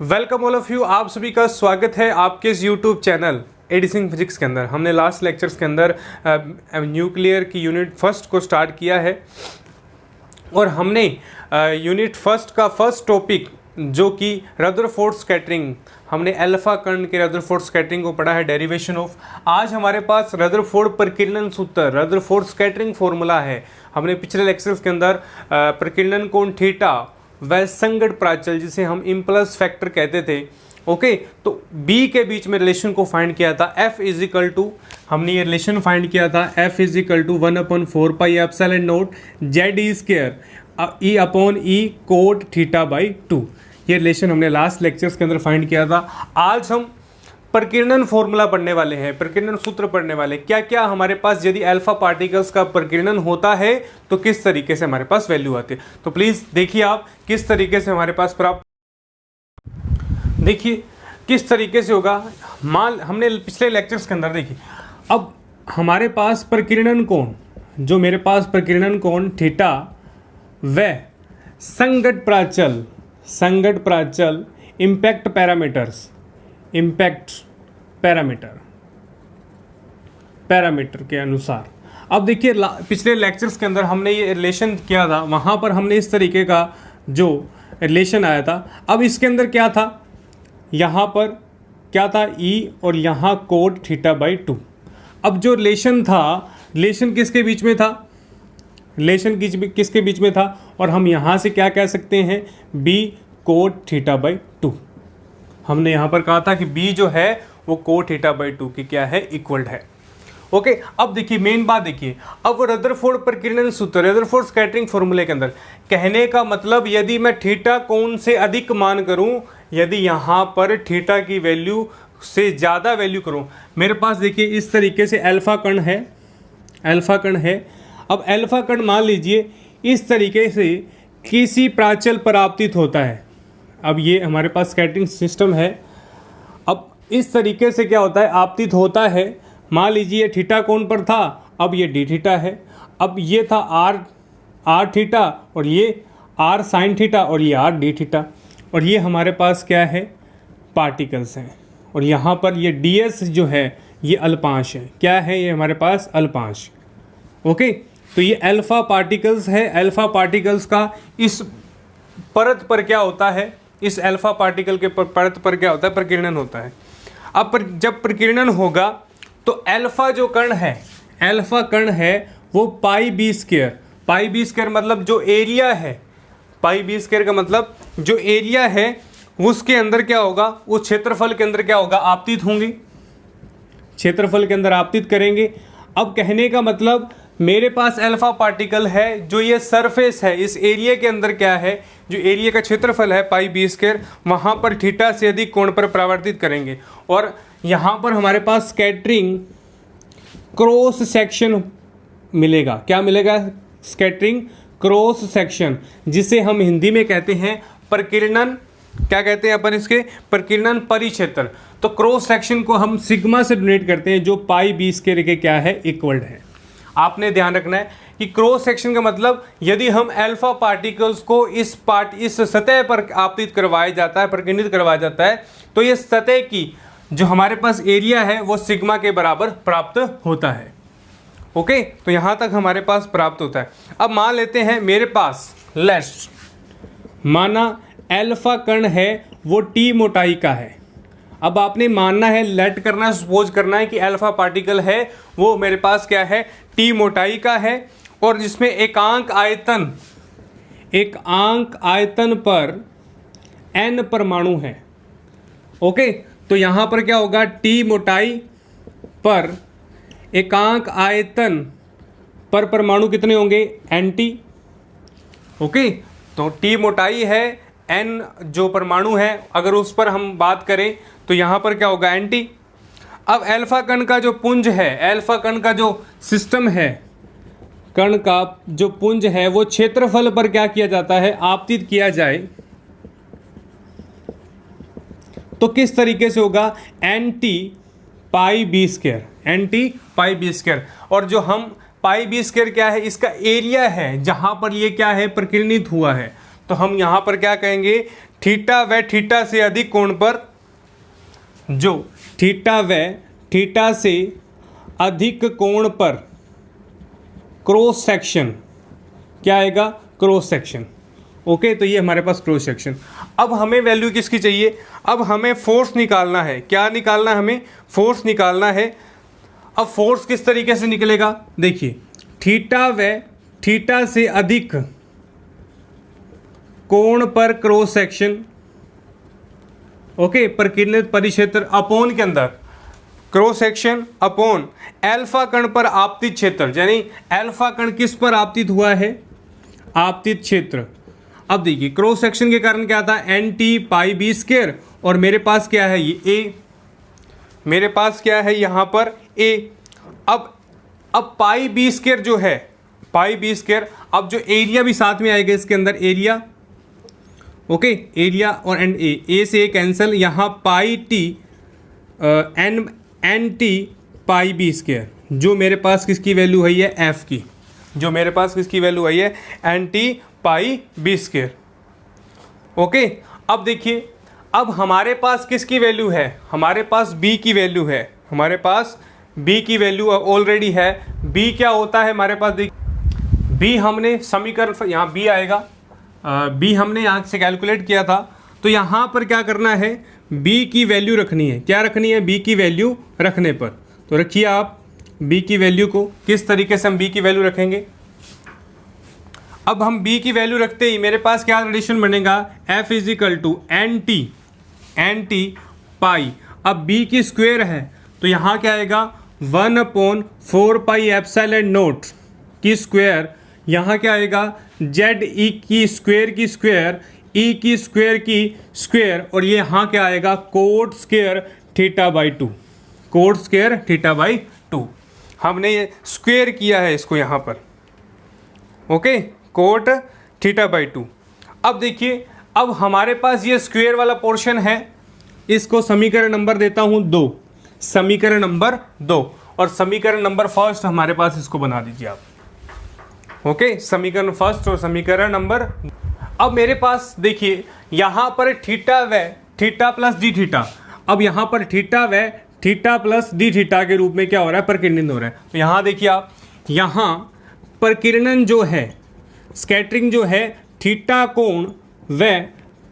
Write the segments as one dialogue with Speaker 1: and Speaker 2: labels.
Speaker 1: Welcome all of you. आप सभी का स्वागत है आपके इस यूट्यूब चैनल एडिसिंग फिजिक्स के अंदर। हमने लास्ट लेक्चर्स के अंदर न्यूक्लियर की यूनिट फर्स्ट को स्टार्ट किया है और हमने यूनिट फर्स्ट का फर्स्ट टॉपिक जो कि रदरफोर्ड स्कैटरिंग, हमने अल्फा कण के रदरफोर्ड स्कैटरिंग को पढ़ा है, डेरिवेशन ऑफ। आज हमारे पास रदरफोर्ड प्रकीर्णन सूत्र, रदरफोर्ड स्कैटरिंग फॉर्मूला है। हमने पिछले लेक्चर्स के अंदर प्रकीर्णन कोण थीटा व संगत प्राचल, जिसे हम इम्पल्स फैक्टर कहते थे, ओके, तो बी के बीच में रिलेशन को फाइंड किया था। एफ इज इक्वल टू, हमने ये रिलेशन फाइंड किया था, F is equal to 1/4 pi epsilon not Z E square E upon E cot theta by 2। ये रिलेशन हमने लास्ट लेक्चर्स के अंदर फाइंड किया था। आज हम प्रकीर्णन फॉर्मूला पढ़ने वाले हैं, प्रकीर्णन सूत्र पढ़ने वाले। क्या क्या हमारे पास यदि अल्फा पार्टिकल्स का प्रकीर्णन होता है तो किस तरीके से हमारे पास वैल्यू आती है। तो प्लीज देखिए आप किस तरीके से हमारे पास प्राप्त, देखिए किस तरीके से होगा। मान हमने पिछले लेक्चर्स के अंदर देखिए, अब हमारे पास प्रकीर्णन कोण, जो मेरे पास प्रकीर्णन कोण थीटा व संगत प्राचल इम्पैक्ट पैरामीटर के अनुसार। अब देखिए पिछले लेक्चर्स के अंदर हमने ये रिलेशन किया था, वहाँ पर हमने इस तरीके का जो रिलेशन आया था। अब इसके अंदर क्या था, यहाँ पर क्या था E और यहाँ कोट थीटा बाई 2। अब जो रिलेशन था, रिलेशन किसके बीच में था, रिलेशन किसके बीच में था, और हम यहाँ से क्या कह सकते हैं, B कोट थीटा बाई 2। हमने यहाँ पर कहा था कि B जो है वो कोट थीटा बाई 2 की क्या है, इक्वल है। ओके, अब देखिए मेन बात देखिए, अब रदरफोर्ड प्रकीर्णन सूत्र, रदरफोर्ड स्कैटरिंग फॉर्मूले के अंदर कहने का मतलब, यदि मैं थीटा कोण से अधिक मान करूं, यदि यहाँ पर थीटा की वैल्यू से ज़्यादा वैल्यू करूं, मेरे पास देखिए इस तरीके से अल्फा कण है, अब अल्फा कण मान लीजिए इस तरीके से किसी प्राचल पर आपतित होता है। अब ये हमारे पास स्कैटरिंग सिस्टम है। अब इस तरीके से क्या होता है, आपतित होता है। मान लीजिए ये थीटा कोण पर था, अब ये डी थीटा है। अब ये था आर थीटा और ये आर साइन थीटा और ये आर डी थीटा, और ये हमारे पास क्या है, पार्टिकल्स हैं। और यहाँ पर ये डी एस जो है ये अल्पांश है। क्या है ये हमारे पास, अल्पांश। ओके, तो ये अल्फा पार्टिकल्स है। अल्फा पार्टिकल्स का इस परत पर क्या होता है, इस अल्फा पार्टिकल के परत पर क्या होता है, प्रकीर्णन होता है। अब जब प्रकीर्णन होगा तो अल्फा जो कण है, अल्फा कण है वो पाई बी स्क्वायर मतलब जो एरिया है, पाई बी स्क्वायर का मतलब जो एरिया है उसके अंदर क्या होगा, उस क्षेत्रफल के अंदर क्या होगा, आपतित होंगे, क्षेत्रफल के अंदर आपतित करेंगे। अब कहने का मतलब मेरे पास अल्फा पार्टिकल है, जो ये सरफेस है, इस एरिया के अंदर क्या है, जो एरिया का क्षेत्रफल है पाई बी स्क्वायर, वहाँ पर थीटा से अधिक कोण पर परावर्तित करेंगे। और यहाँ पर हमारे पास स्कैटरिंग क्रॉस सेक्शन मिलेगा। क्या मिलेगा, स्कैटरिंग क्रॉस सेक्शन, जिसे हम हिंदी में कहते हैं प्रकीर्णन, क्या कहते हैं अपन इसके, प्रकीर्णन परिक्षेत्र। तो क्रॉस सेक्शन को हम सिग्मा से डोनेट करते हैं, जो पाई बी स्क्वायर के क्या है, इक्वल है। आपने ध्यान रखना है कि क्रॉस सेक्शन का मतलब, यदि हम अल्फा पार्टिकल्स को इस सतह पर आपतित करवाया जाता है, प्रकीर्णित करवाया जाता है, तो ये सतह की जो हमारे पास एरिया है वो सिग्मा के बराबर प्राप्त होता है। ओके, तो यहाँ तक हमारे पास प्राप्त होता है। अब मान लेते हैं मेरे पास माना अल्फा कण है वो टी मोटाई का है। अब आपने मानना है, लेट करना, सपोज करना है कि अल्फा पार्टिकल है वो मेरे पास क्या है, टी मोटाई का है, और जिसमें एकांक आयतन पर n परमाणु है। ओके, तो यहाँ पर क्या होगा, टी मोटाई पर एकांक आयतन पर परमाणु कितने होंगे, nt। ओके, तो टी मोटाई है, n जो परमाणु है, अगर उस पर हम बात करें तो यहाँ पर क्या होगा, nt। अब अल्फा कण का जो पुंज है, अल्फा कण का जो सिस्टम है, कण का जो पुंज है वो क्षेत्रफल पर क्या किया जाता है, आपतित किया जाए, तो किस तरीके से होगा, nt पाई बी स्क्वायर। और जो हम पाई बी स्क्वायर क्या है, इसका एरिया है जहां पर ये क्या है, प्रकीर्णित हुआ है, तो हम यहाँ पर क्या कहेंगे, थीटा व थीटा से अधिक कोण पर, जो थीटा व थीटा से अधिक कोण पर क्रॉस सेक्शन, क्या आएगा, क्रॉस सेक्शन। ओके, तो ये हमारे पास क्रॉस सेक्शन। अब हमें वैल्यू किसकी चाहिए, अब हमें फोर्स निकालना है। क्या निकालना है, हमें फोर्स निकालना है। अब फोर्स किस तरीके से निकलेगा, देखिए, थीटा व थीटा से अधिक कोण पर क्रॉस सेक्शन, ओके, प्रकीर्णित परिक्षेत्र अपॉन के अंदर क्रॉस सेक्शन अपॉन अल्फा कण पर आपतित क्षेत्र, यानी अल्फा कण किस पर आपतित हुआ है, आपतित क्षेत्र। अब देखिए क्रॉस सेक्शन के कारण क्या था, N T pi B square, और मेरे पास क्या है, ये ए, मेरे पास क्या है यहाँ पर ए। अब पाई बी स्क्वायर जो है, पाई बी स्क्वायर, अब जो एरिया भी साथ में आएगा इसके अंदर, एरिया, ओके, एरिया और एंड ए से ए कैंसिल, यहाँ pi T N T pi B square, जो मेरे पास किसकी वैल्यू है, ये एफ की, जो मेरे पास किसकी वैल्यू है, ये N T pi B square. Okay, अब देखिए, अब हमारे पास किसकी वैल्यू है, हमारे पास बी की वैल्यू है, हमारे पास बी की वैल्यू ऑलरेडी है। बी क्या होता है हमारे पास, देखिए बी हमने समीकरण, यहाँ बी आएगा, बी हमने यहाँ से कैलकुलेट किया था, तो यहाँ पर क्या करना है, बी की वैल्यू रखनी है। क्या रखनी है, बी की वैल्यू रखने पर, तो रखिए आप बी की वैल्यू को। किस तरीके से हम बी की वैल्यू रखेंगे, अब हम b की वैल्यू रखते ही मेरे पास क्या रिलेशन बनेगा, f is equal to n T pi. अब b की स्क्वायर है तो यहाँ क्या आएगा, 1/4 पाई एप्सिलॉन नॉट की स्क्वायर, यहाँ क्या आएगा, जेड ई की स्क्वायर ई की स्क्वायर की स्क्वायर, और ये यहाँ क्या आएगा, coat square theta by 2, coat square theta by 2। हमने ये स्क्वायर किया है इसको यहाँ पर, ओके, कोट थीटा बाई 2। अब देखिए, अब हमारे पास ये स्क्वायर वाला पोर्शन है, इसको समीकरण नंबर देता हूँ 2, समीकरण नंबर 2, और समीकरण नंबर फर्स्ट हमारे पास इसको बना दीजिए आप, ओके, समीकरण फर्स्ट और समीकरण नंबर। अब मेरे पास देखिए यहाँ पर थीटा व थीटा प्लस डी थीटा, अब यहाँ पर थीटा व थीटा प्लस डी थीटा के रूप में क्या हो रहा है, प्रकीर्णन हो रहा है। तो यहाँ देखिए आप, यहाँ प्रकीर्णन जो है, स्कैटरिंग जो है, थीटा कोण व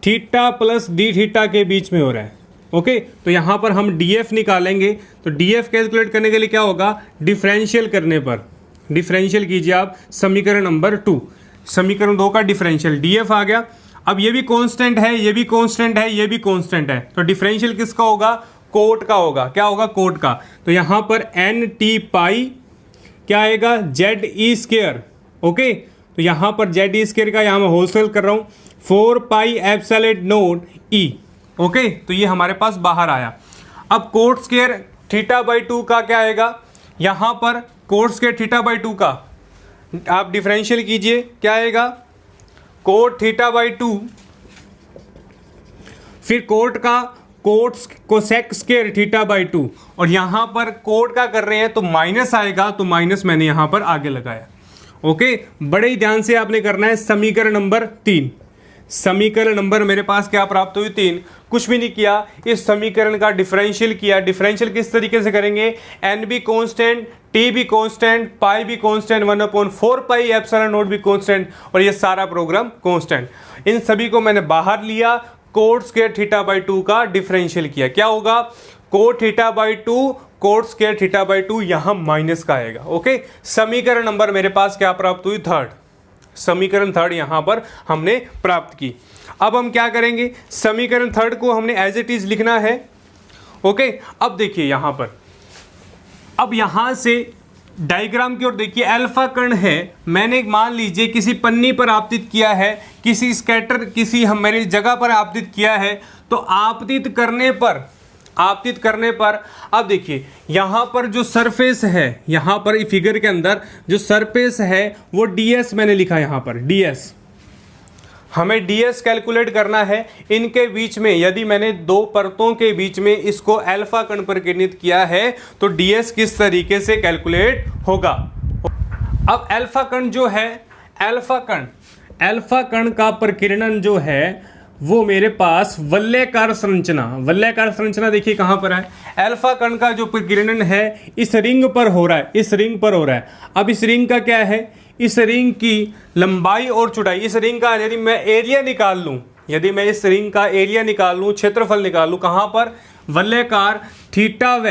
Speaker 1: थीटा प्लस डी थीटा के बीच में हो रहा है, ओके। तो यहाँ पर हम डीएफ निकालेंगे, तो डीएफ कैलकुलेट करने के लिए क्या होगा, डिफरेंशियल करने पर, डिफरेंशियल कीजिए आप समीकरण नंबर 2, समीकरण 2 का डिफरेंशियल, डीएफ आ गया। अब ये भी कांस्टेंट है, ये भी कांस्टेंट है, ये भी कांस्टेंट है, तो डिफरेंशियल किसका होगा, कोट का होगा। क्या होगा, कोट का। तो यहाँ पर एन टी पाई क्या आएगा, जेड ई स्क्वायर, ओके। तो यहाँ पर जेड ई स्क्वायर का यहाँ मैं होलसेल कर रहा हूँ 4 पाई एप्सिलॉन नॉट ई, ओके। तो ये हमारे पास बाहर आया। अब कोट स्क्वायर थीटा बाई 2 का क्या आएगा, यहाँ पर कोट स्क्वायर थीटा बाई 2 का आप डिफरेंशियल कीजिए, क्या आएगा, कोट थीटा बाई 2, फिर कोट का cot cosec square theta by 2, और यहाँ पर कोट का कर रहे हैं तो माइनस आएगा, तो माइनस मैंने यहाँ पर आगे लगाया, ओके। बड़े ही ध्यान से आपने करना है। समीकरण नंबर 3, समीकरण नंबर मेरे पास क्या प्राप्त हुई, 3। कुछ भी नहीं किया, इस समीकरण का डिफरेंशियल किया। डिफरेंशियल किस तरीके से करेंगे, एन भी कांस्टेंट, टी भी कांस्टेंट, पाई भी कांस्टेंट, 1/4 पाई एप्सिलॉन नॉट भी कांस्टेंट, और ये सारा प्रोग्राम कांस्टेंट। इन सभी को मैंने बाहर लिया, कोट स्क्वायर थीटा बाई 2 का डिफरेंशियल किया। क्या होगा, coat theta by 2 coat square theta by 2, यहाँ माइनस का आएगा, ओके। समीकरण नंबर मेरे पास क्या प्राप्त हुई, 3rd, समीकरण 3rd यहाँ पर हमने प्राप्त की। अब हम क्या करेंगे, समीकरण 3rd को हमने एज इट इज लिखना है, ओके। अब देखिए यहाँ पर, अब यहाँ से डायग्राम की ओर देखिए, अल्फा कण है, मैंने मान लीजिए किसी पन्नी पर आपतित किया है, किसी स्कैटर किसी हम मेरी जगह पर आपतित किया है, तो आपतित करने पर अब देखिए यहाँ पर जो सरफेस है, यहाँ पर फिगर के अंदर जो सरफेस है वो ds मैंने लिखा यहाँ पर, ds हमें ds कैलकुलेट करना है। इनके बीच में यदि मैंने 2 परतों के बीच में इसको अल्फा कण पर केंद्रित किया है तो ds किस तरीके से कैलकुलेट होगा। अब अल्फा कण जो है, अल्फा अल्फा कण का प्रकीर्णन जो है वो मेरे पास वलयाकार संरचना देखिए कहाँ पर है। अल्फा कण का जो प्रकीर्णन है इस रिंग पर हो रहा है, अब इस रिंग का क्या है, इस रिंग की लंबाई और चौड़ाई, इस रिंग का यदि मैं एरिया निकाल लूँ, इस रिंग का एरिया निकाल लूँ, क्षेत्रफल निकाल लूँ, कहाँ पर, वलयाकार थीटा व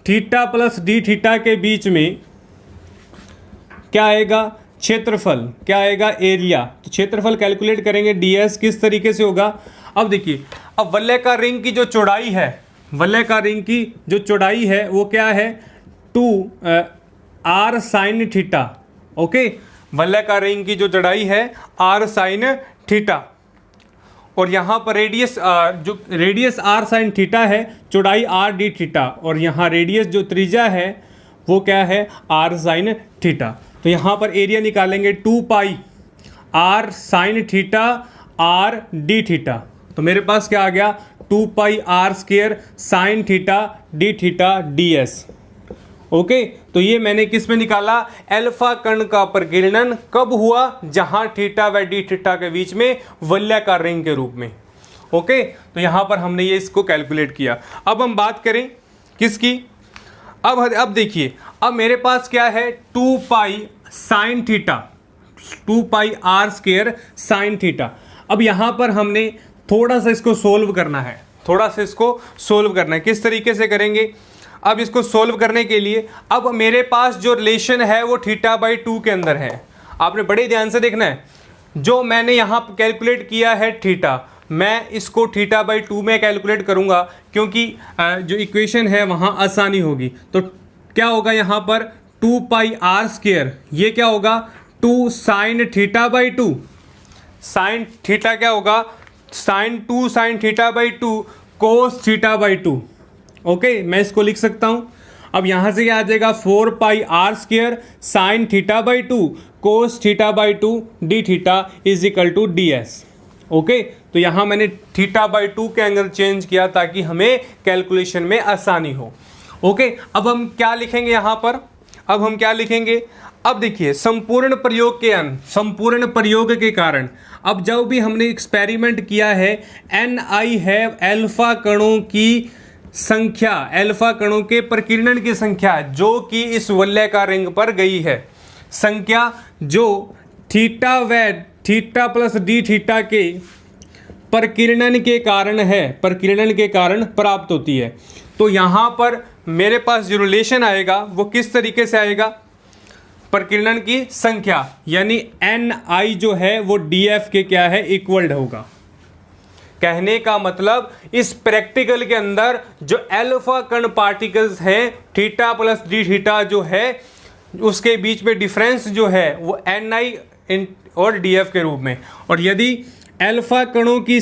Speaker 1: थीटा प्लस डी थीटा के बीच में क्या आएगा, क्षेत्रफल, क्या आएगा, एरिया। तो क्षेत्रफल कैलकुलेट करेंगे, ds किस तरीके से होगा। अब देखिए, अब वलयाकार रिंग की जो चौड़ाई है, वो क्या है, 2r sin थीटा। ओके, वलयाकार रिंग की जो चौड़ाई है r sin थीटा, और यहाँ पर रेडियस r sin थीटा है, चौड़ाई r d थीटा, और यहाँ रेडियस जो त्रिज्या है वो क्या है, r sin थीटा। तो यहाँ पर एरिया निकालेंगे 2 पाई r sin theta r d theta. तो मेरे पास क्या आ गया, 2 पाई r square sin theta d theta ds। Okay, तो ये मैंने किस में निकाला, अल्फा कण का प्रकीर्णन कब हुआ, जहां थीटा व डी थीटा के बीच में वलयाकार रिंग के रूप में। ओके, तो यहां पर हमने ये इसको कैलकुलेट किया। अब हम बात करें किसकी, अब देखिए, अब मेरे पास क्या है, 2 पाई साइन थीटा, 2 पाई r स्क्वायर साइन थीटा। अब यहां पर हमने थोड़ा सा इसको सोल्व करना है, किस तरीके से करेंगे। अब इसको सोल्व करने के लिए, अब मेरे पास जो रिलेशन है वो θ/2 के अंदर है। आपने बड़े ध्यान से देखना है, जो मैंने यहाँ कैलकुलेट किया है थीटा, मैं इसको θ/2 में कैलकुलेट करूँगा, क्योंकि जो इक्वेशन है वहाँ आसानी होगी। तो क्या होगा यहाँ पर, 2 पाई r स्क्वायर, ये क्या होगा, 2 साइन θ/2, साइन थीटा क्या होगा, साइन 2 साइन θ/2 कोस θ/2। ओके, मैं इसको लिख सकता हूं। अब यहां से क्या आ जाएगा, 4 pi r square sine θ/2 cos θ/2 d theta is equal to ds। Okay, तो यहां मैंने θ/2 के एंगल चेंज किया ताकि हमें कैलकुलेशन में आसानी हो। ओके, अब हम क्या लिखेंगे यहां पर, अब देखिए, संपूर्ण प्रयोग के कारण, अब जब भी हमने एक्सपेरिमेंट किया है, ni है अल्फा कणों की संख्या, अल्फा कणों के प्रकीर्णन की संख्या जो कि इस वलयाकार रिंग पर गई है, संख्या जो थीटा व थीटा प्लस डी थीटा के प्रकीर्णन के कारण प्राप्त होती है। तो यहाँ पर मेरे पास जो रिलेशन आएगा वो किस तरीके से आएगा, प्रकीर्णन की संख्या, यानी ni जो है वो df के क्या है, इक्वल्ड होगा। कहने का मतलब, इस प्रैक्टिकल के अंदर जो अल्फा कण पार्टिकल्स हैं, थीटा प्लस डी थीटा जो है, उसके बीच में डिफरेंस जो है वो ni और df के रूप में। और यदि अल्फा कणों की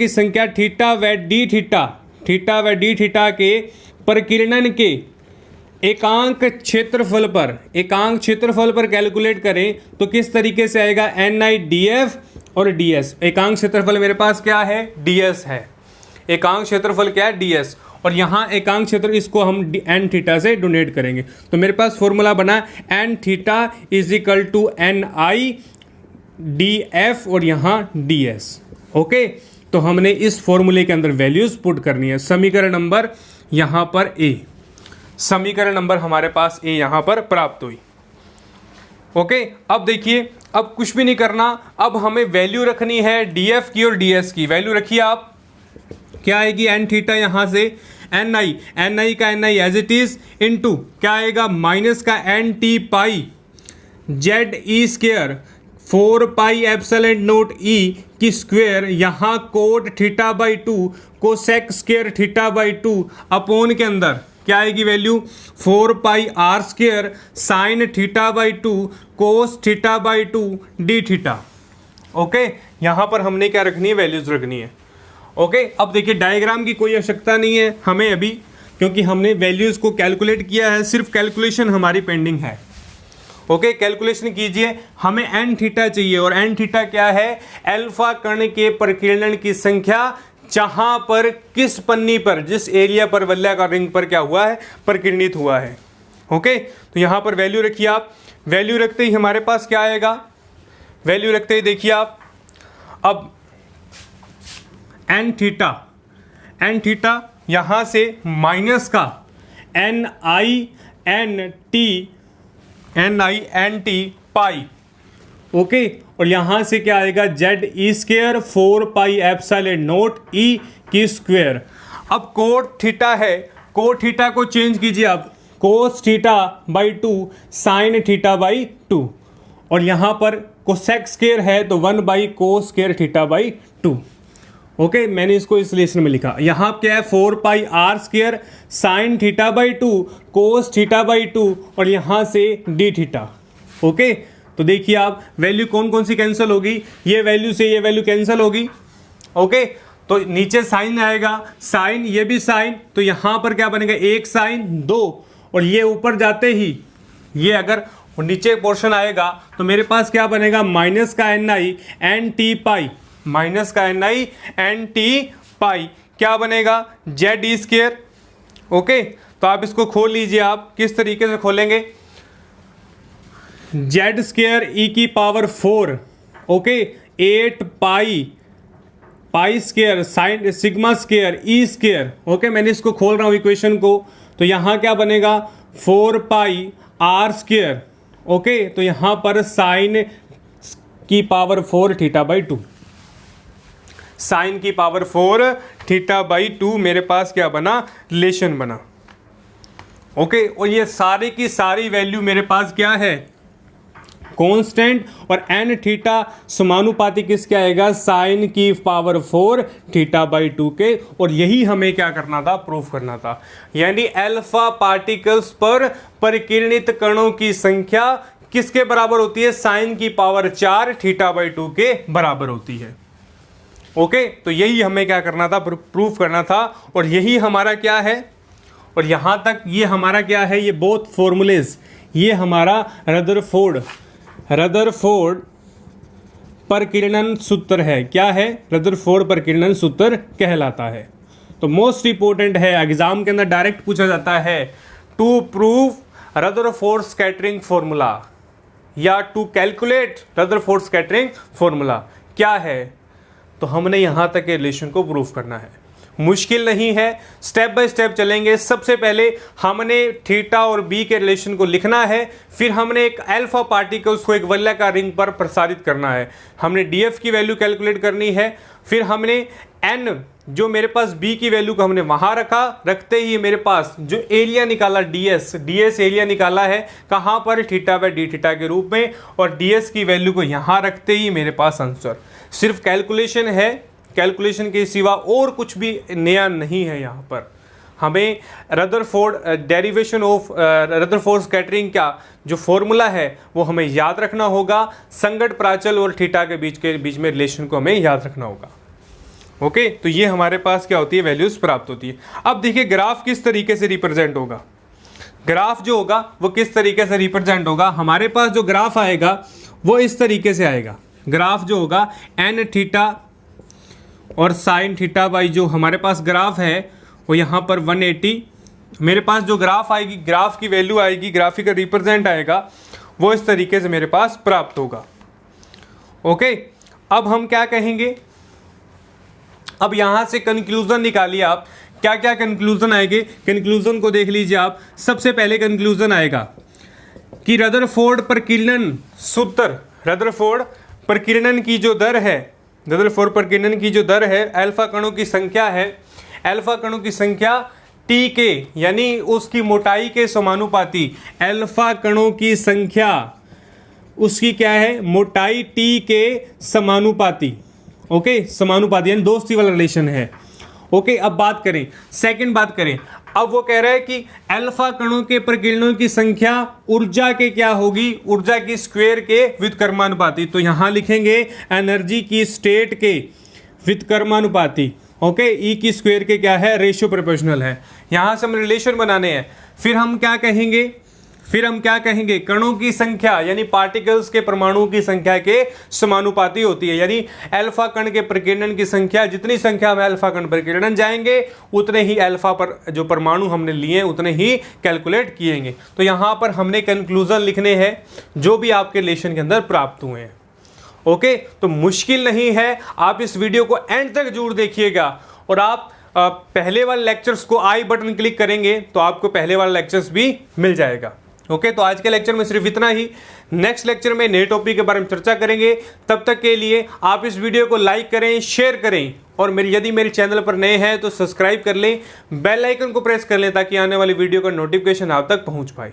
Speaker 1: संख्या थीटा व डी थीटा के प्रकीर्णन के एकांक क्षेत्रफल पर कैलकुलेट करें तो किस तरीके से आएगा, ni df और ds। एकांक क्षेत्रफल मेरे पास क्या है, ds है, एकांक क्षेत्रफल क्या है, ds, और यहाँ एकांक क्षेत्र, इसको हम n थीटा से डोनेट करेंगे। तो मेरे पास फॉर्मूला बना n theta is equal to ni df और यहाँ ds। ओके, तो हमने इस फॉर्मूले के अंदर वैल्यूज पुट करनी है। समीकरण नंबर यहाँ पर समीकरण नंबर हमारे पास ए यहाँ पर प्राप्त हुई। ओके, अब देखिए, अब कुछ भी नहीं करना, अब हमें वैल्यू रखनी है df की और ds की। वैल्यू रखिए आप, क्या आएगी, n थीटा यहाँ से ni का ni as it is into क्या आएगा, माइनस का nt पाई जेड ई square 4 pi epsilon naught e की स्क्वायर, यहाँ कोट θ/2 कोसेक स्क्वायर θ/2 अपॉन के अंदर क्या आएगी value, 4 pi r square sine θ/2 cos θ/2 d theta. Okay, यहाँ पर हमने क्या रखनी है, वैल्यूज रखनी है। ओके, अब देखिए, डायग्राम की कोई आवश्यकता नहीं है हमें अभी, क्योंकि हमने वैल्यूज को कैलकुलेट किया है, सिर्फ कैलकुलेशन हमारी पेंडिंग है। ओके, कैलकुलेशन कीजिए, हमें n थीटा चाहिए, और n थीटा क्या है, अल्फा कण के प्रकीर्णन की संख्या जहां पर किस पन्नी पर, जिस एरिया पर वलयाकार रिंग पर क्या हुआ है, प्रकीर्णित हुआ है। ओके, तो यहाँ पर वैल्यू रखिए आप। वैल्यू रखते ही हमारे पास क्या आएगा, वैल्यू रखते ही देखिए आप, अब एन थीटा यहाँ से माइनस का N I N T pi, okay, और यहाँ से क्या आएगा z e square 4 pi epsilon naught e की स्क्वेयर। अब कोट थीटा है, कोट थीटा को चेंज कीजिए आप, cos theta by 2 sine theta by 2, और यहाँ पर कोसेक स्क्वेयर है तो 1 by cos square theta by 2। Okay, मैंने इसको इस रिलेशन में लिखा। यहाँ क्या है 4 pi r square sine theta by 2 cos theta by 2, और यहाँ से डी थीटा। ओके, तो देखिए आप वैल्यू कौन कौन सी कैंसिल होगी, ये वैल्यू से ये वैल्यू कैंसिल होगी। ओके, तो नीचे साइन आएगा, साइन, ये भी साइन, तो यहाँ पर क्या बनेगा, एक साइन 2, और ये ऊपर जाते ही ये अगर नीचे पोर्शन आएगा तो मेरे पास क्या बनेगा, माइनस का N I N T pi, minus का N I N T pi क्या बनेगा, जेड ई स्क्वेयर। ओके, तो आप इसको खोल लीजिए, आप किस तरीके से खोलेंगे, जेड स्क्वेयर ई की power 4, okay, 8 pi square sine sigma square e square. Okay, मैंने इसको खोल रहा हूँ इक्वेशन को, तो यहाँ क्या बनेगा 4 पाई आर स्क्वेयर। ओके, तो यहाँ पर साइन की पावर 4 थीटा बाई 2, साइन की पावर 4 थीटा बाई 2 मेरे पास क्या बना, रिलेशन बना। ओके, और ये सारी की सारी वैल्यू मेरे पास क्या है, कांस्टेंट, और एन थीटा समानुपाती किसके आएगा, साइन की पावर 4 थीटा बाई 2 के, और यही हमें क्या करना था, प्रूफ करना था। यानी अल्फा पार्टिकल्स पर परिकिरणित कणों की संख्या किसके बराबर होती है, साइन की पावर 4 थीटा बाई 2 के बराबर होती है। ओके, तो यही हमें क्या करना था, प्रूफ करना था, और यही हमारा क्या है, और यहां तक ये हमारा क्या है, ये बोथ फॉर्मूलेज, ये हमारा रदरफोर्ड परिकिरणन सूत्र है। क्या है, रदरफोर्ड परिकिरणन सूत्र कहलाता है। तो मोस्ट इंपोर्टेंट है, एग्जाम के अंदर डायरेक्ट पूछा जाता है, to prove Rutherford scattering formula या to calculate Rutherford scattering formula क्या है, तो हमने यहां तक के रिलेशन को प्रूफ करना है। मुश्किल नहीं है, स्टेप बाय स्टेप चलेंगे। सबसे पहले हमने थीटा और बी के रिलेशन को लिखना है, फिर हमने एक अल्फा पार्टिकल्स को एक वलयाकार रिंग पर प्रसारित करना है, हमने डीएफ की वैल्यू कैलकुलेट करनी है, फिर हमने एन जो मेरे पास बी की वैल्यू को हमने वहां रखा, रखते ही मेरे पास जो एरिया निकाला डीएस एरिया निकाला है कहां पर, थीटा बाय डी थीटा के रूप में, और डीएस की वैल्यू को यहां रखते ही मेरे पास आंसर। सिर्फ कैलकुलेशन है, कैलकुलेशन के सिवा और कुछ भी नया नहीं है। यहाँ पर हमें Rutherford derivation of Rutherford scattering का जो फॉर्मूला है वो हमें याद रखना होगा, संगत प्राचल और थीटा के बीच में रिलेशन को हमें याद रखना होगा। ओके, तो ये हमारे पास क्या होती है, वैल्यूज प्राप्त होती है। अब देखिए ग्राफ किस तरीके से रिप्रेजेंट होगा, ग्राफ जो होगा वो किस तरीके से रिप्रेजेंट होगा। हमारे पास जो ग्राफ आएगा वो इस तरीके से आएगा, ग्राफ जो होगा एन थीटा और साइन थीटा बाई जो हमारे पास ग्राफ है वो यहाँ पर 180, मेरे पास जो ग्राफ आएगी, ग्राफ की वैल्यू आएगी, ग्राफिकल रिप्रेजेंट आएगा, वो इस तरीके से मेरे पास प्राप्त होगा। ओके, अब हम क्या कहेंगे, अब यहाँ से कंक्लूजन निकालिए आप, क्या क्या कंक्लूजन आएंगे, कंक्लूजन को देख लीजिए आप। सबसे पहले कंक्लूजन आएगा कि रदरफोर्ड प्रकीर्णन सूत्र, रदरफोर्ड प्रकीर्णन की जो दर है, रदरफोर्ड प्रकीर्णन की जो दर है, अल्फा कणों की संख्या है, अल्फा कणों की संख्या टी के यानी उसकी मोटाई के समानुपाती, अल्फा कणों की संख्या उसकी क्या है, मोटाई टी के समानुपाती। ओके, समानुपाती यानी दोस्ती वाला रिलेशन है। ओके, अब बात करें, सेकंड बात करें, अब वो कह रहा है कि अल्फा कणों के प्रकीर्णनों की संख्या ऊर्जा के क्या होगी, ऊर्जा की स्क्वायर के व्युत्क्रमानुपाती। तो यहां लिखेंगे एनर्जी की स्टेट के व्युत्क्रमानुपाती। ओके, ई की स्क्वायर के क्या है, रेशियो प्रोपोर्शनल है। यहां से हम रिलेशन बनाने हैं। फिर हम क्या कहेंगे, फिर हम क्या कहेंगे, कणों की संख्या यानी पार्टिकल्स के परमाणुओं की संख्या के समानुपाती होती है। यानी अल्फा कण के प्रकीर्णन की संख्या, जितनी संख्या में अल्फा कण प्रकीर्णन जाएंगे उतने ही अल्फा पर जो परमाणु हमने लिए उतने ही कैलकुलेट किएंगे। तो यहां पर हमने कंक्लूजन लिखने हैं जो भी आपके लेसन के अंदर प्राप्त हुए हैं। ओके, तो मुश्किल नहीं है, आप इस वीडियो को एंड तक जरूर देखिएगा और आप पहले वाले लेक्चर्स को आई बटन क्लिक करेंगे तो आपको पहले वाला लेक्चर्स भी मिल जाएगा। ओके, तो आज के लेक्चर में सिर्फ इतना ही। नेक्स्ट लेक्चर में नए टॉपिक के बारे में चर्चा करेंगे। तब तक के लिए आप इस वीडियो को लाइक करें, शेयर करें और यदि मेरे चैनल पर नए हैं तो सब्सक्राइब कर लें, बेल आइकन को प्रेस कर लें ताकि आने वाली वीडियो का नोटिफिकेशन आप तक पहुंच पाए।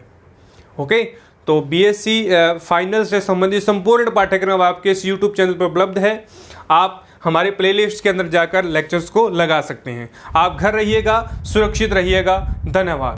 Speaker 1: ओके, तो बीएससी फाइनल से संबंधित संपूर्ण पाठ्यक्रम आपके इस यूट्यूब चैनल पर उपलब्ध है। आप हमारे प्लेलिस्ट के अंदर जाकर लेक्चर्स को लगा सकते हैं। आप घर रहिएगा, सुरक्षित रहिएगा। धन्यवाद।